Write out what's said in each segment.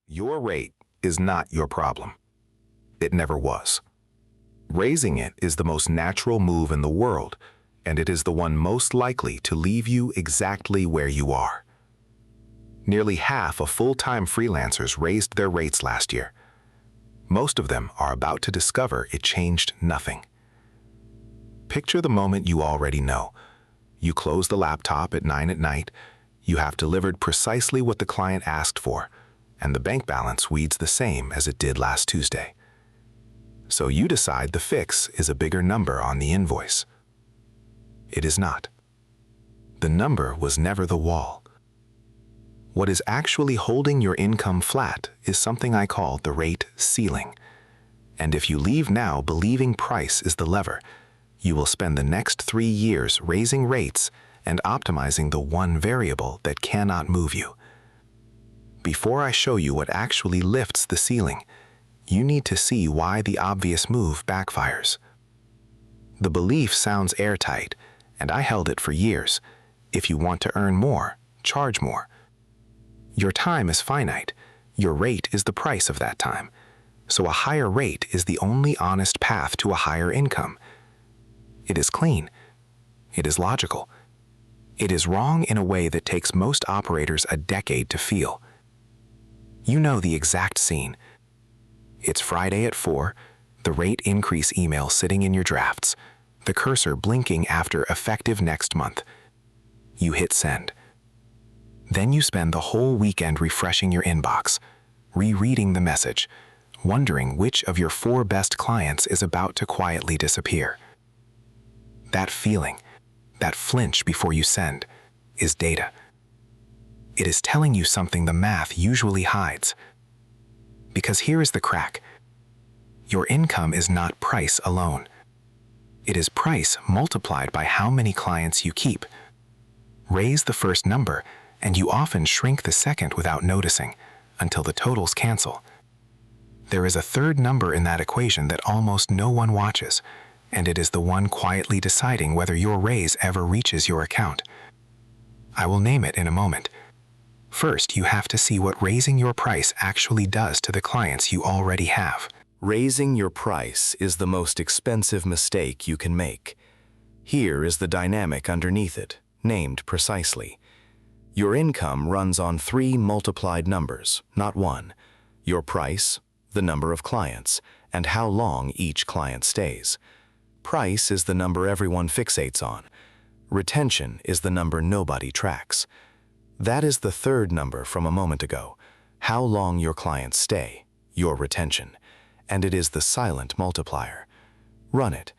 Your rate is not your problem. It never was. Raising it is the most natural move in the world, and it is the one most likely to leave you exactly where you are. Nearly half of full-time freelancers raised their rates last year. Most of them are about to discover it changed nothing. Picture the moment you already know. You close the laptop at 9 at night, you have delivered precisely what the client asked for, and the bank balance reads the same as it did last Tuesday. So you decide the fix is a bigger number on the invoice. It is not. The number was never the wall. What is actually holding your income flat is something I call the rate ceiling. And if you leave now believing price is the lever, you will spend the next 3 years raising rates and optimizing the one variable that cannot move you. Before I show you what actually lifts the ceiling, you need to see why the obvious move backfires. The belief sounds airtight, and I held it for years. If you want to earn more, charge more. Your time is finite. Your rate is the price of that time. So a higher rate is the only honest path to a higher income. It is clean. It is logical. It is wrong in a way that takes most operators a decade to feel. You know the exact scene. It's Friday at 4, the rate increase email sitting in your drafts, the cursor blinking after effective next month. You hit send. Then you spend the whole weekend refreshing your inbox, rereading the message, wondering which of your 4 best clients is about to quietly disappear. That feeling, that flinch before you send, is data. It is telling you something the math usually hides. Because here is the crack. Your income is not price alone. It is price multiplied by how many clients you keep. Raise the first number, and you often shrink the second without noticing, until the totals cancel. There is a third number in that equation that almost no one watches, and it is the one quietly deciding whether your raise ever reaches your account. I will name it in a moment. First, you have to see what raising your price actually does to the clients you already have. Raising your price is the most expensive mistake you can make. Here is the dynamic underneath it, named precisely. Your income runs on 3 multiplied numbers, not 1. Your price, the number of clients, and how long each client stays. Price is the number everyone fixates on. Retention is the number nobody tracks. That is the third number from a moment ago, how long your clients stay, your retention, and it is the silent multiplier. Run it.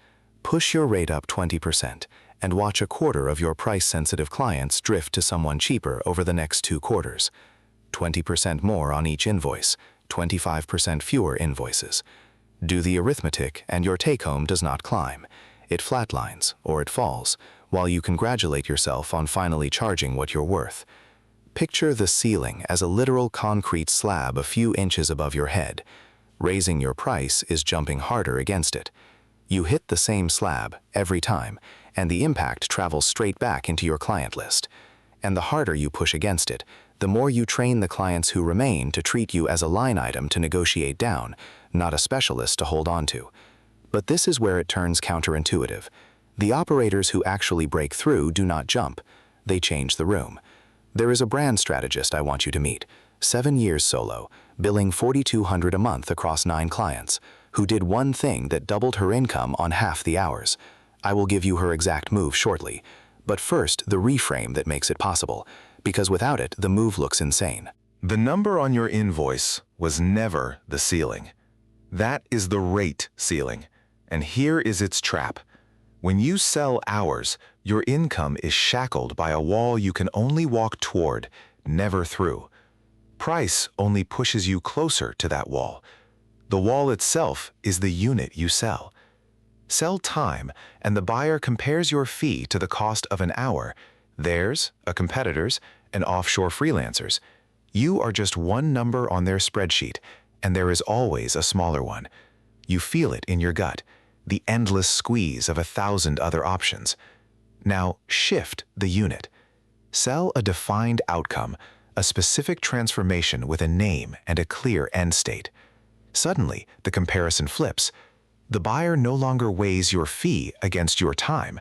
Push your rate up 20% and watch a quarter of your price-sensitive clients drift to someone cheaper over the next 2 quarters. 20% more on each invoice, 25% fewer invoices. Do the arithmetic and your take-home does not climb. It flatlines or it falls, while you congratulate yourself on finally charging what you're worth. Picture the ceiling as a literal concrete slab a few inches above your head. Raising your price is jumping harder against it. You hit the same slab every time, and the impact travels straight back into your client list. And the harder you push against it, the more you train the clients who remain to treat you as a line item to negotiate down, not a specialist to hold on to. But this is where it turns counterintuitive. The operators who actually break through do not jump. They change the room. There is a brand strategist I want you to meet, 7 years solo, billing $4,200 a month across 9 clients, who did one thing that doubled her income on half the hours. I will give you her exact move shortly, but first the reframe that makes it possible, because without it, the move looks insane. The number on your invoice was never the ceiling. That is the rate ceiling, and here is its trap. When you sell hours, your income is shackled by a wall you can only walk toward, never through. Price only pushes you closer to that wall. The wall itself is the unit you sell. Sell time, and the buyer compares your fee to the cost of an hour, theirs, a competitor's, and offshore freelancers. You are just one number on their spreadsheet, and there is always a smaller one. You feel it in your gut, the endless squeeze of 1,000 other options. Now shift the unit. Sell a defined outcome, a specific transformation with a name and a clear end state. Suddenly, the comparison flips. The buyer no longer weighs your fee against your time.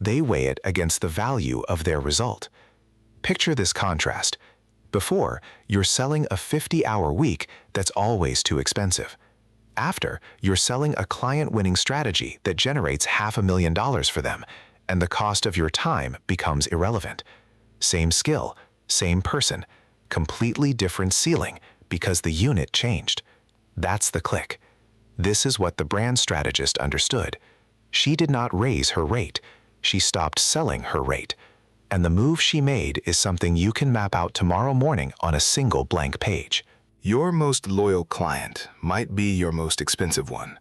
They weigh it against the value of their result. Picture this contrast. Before, you're selling a 50-hour week that's always too expensive. After, you're selling a client-winning strategy that generates $500,000 for them, and the cost of your time becomes irrelevant. Same skill, same person, completely different ceiling because the unit changed. That's the click. This is what the brand strategist understood. She did not raise her rate. She stopped selling her rate. And the move she made is something you can map out tomorrow morning on a single blank page. Your most loyal client might be your most expensive one.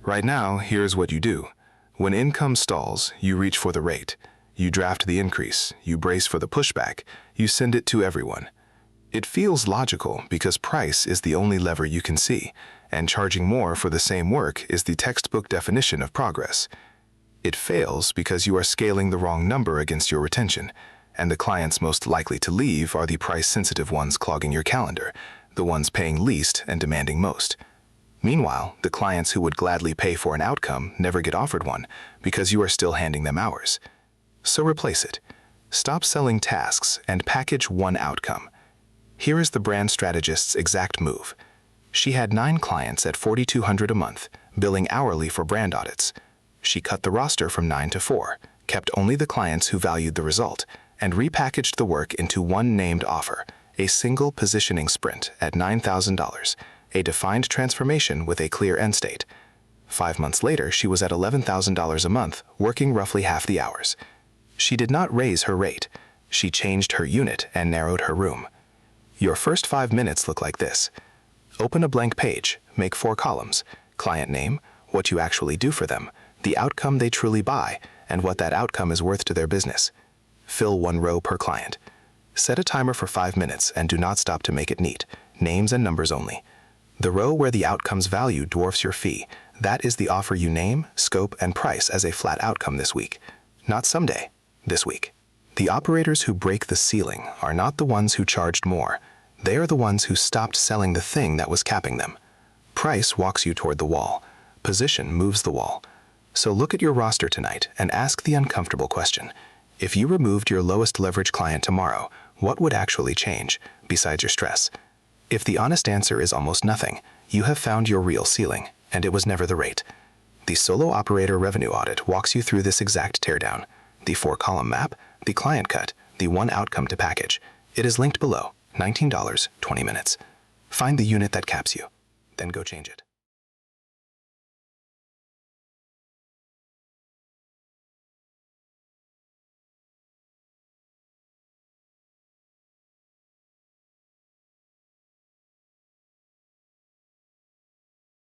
Right now, here's what you do. When income stalls, you reach for the rate. You draft the increase. You brace for the pushback. You send it to everyone. It feels logical because price is the only lever you can see, and charging more for the same work is the textbook definition of progress. It fails because you are scaling the wrong number against your retention, and the clients most likely to leave are the price-sensitive ones clogging your calendar, the ones paying least and demanding most. Meanwhile, the clients who would gladly pay for an outcome never get offered one because you are still handing them hours. So replace it. Stop selling tasks and package one outcome. Here is the brand strategist's exact move. She had 9 clients at $4,200 a month, billing hourly for brand audits. She cut the roster from 9 to 4, kept only the clients who valued the result, and repackaged the work into one named offer, a single positioning sprint at $9,000, a defined transformation with a clear end state. 5 months later, she was at $11,000 a month, working roughly half the hours. She did not raise her rate. She changed her unit and narrowed her room. Your first 5 minutes look like this. Open a blank page, make 4 columns, client name, what you actually do for them, the outcome they truly buy, and what that outcome is worth to their business. Fill 1 row per client. Set a timer for 5 minutes and do not stop to make it neat, names and numbers only. The row where the outcome's value dwarfs your fee, that is the offer you name, scope, and price as a flat outcome this week. Not someday, this week. The operators who break the ceiling are not the ones who charged more. They are the ones who stopped selling the thing that was capping them. Price walks you toward the wall. Position moves the wall. So look at your roster tonight and ask the uncomfortable question. If you removed your lowest leverage client tomorrow, what would actually change, besides your stress? If the honest answer is almost nothing, you have found your real ceiling, and it was never the rate. The solo operator revenue audit walks you through this exact teardown. The 4-column map, the client cut, the 1 outcome to package. It is linked below, $19, 20 minutes. Find the unit that caps you, then go change it.